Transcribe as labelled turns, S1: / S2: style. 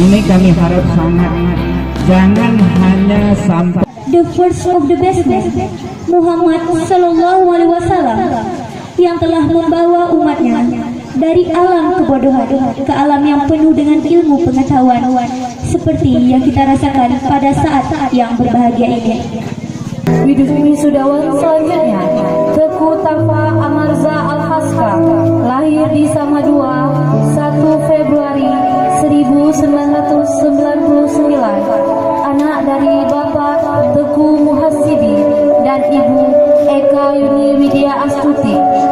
S1: Ini kami harap sangat jangan hanya sampai
S2: the first of the best Muhammad Sallallahu Alaihi Wasallam yang telah membawa umatnya dari alam kebodohan ke alam yang penuh dengan ilmu pengetahuan seperti yang kita rasakan pada saat yang berbahagia ini.
S3: Wisudawan selanjutnya Teku Tafa Amarza Al-Haska, lahir di Samadua 1 Februari 1999, anak dari Bapak Teku Muhasibi dan Ibu Eka Yuni Widya Astuti.